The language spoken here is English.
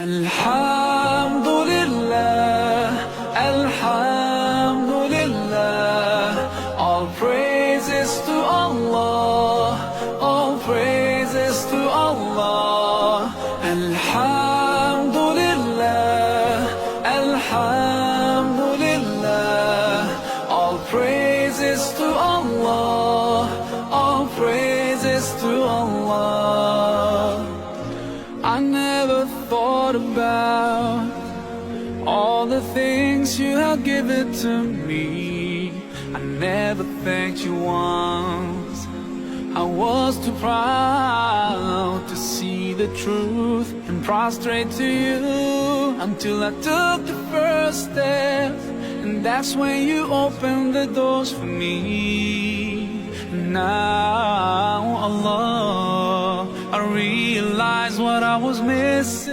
Alhamdulillah, Alhamdulillah, all praises to Allah, all praises to Allah. Alhamdulillah, Alhamdulillah, all praises to Allah, all praises to Allah. I never thought about all the things you have given to me. I never thanked you once. I was too proud to see the truth and prostrate to you until I took the first step, and that's when you opened the doors for me. Now, Allah, I realize what I was missing.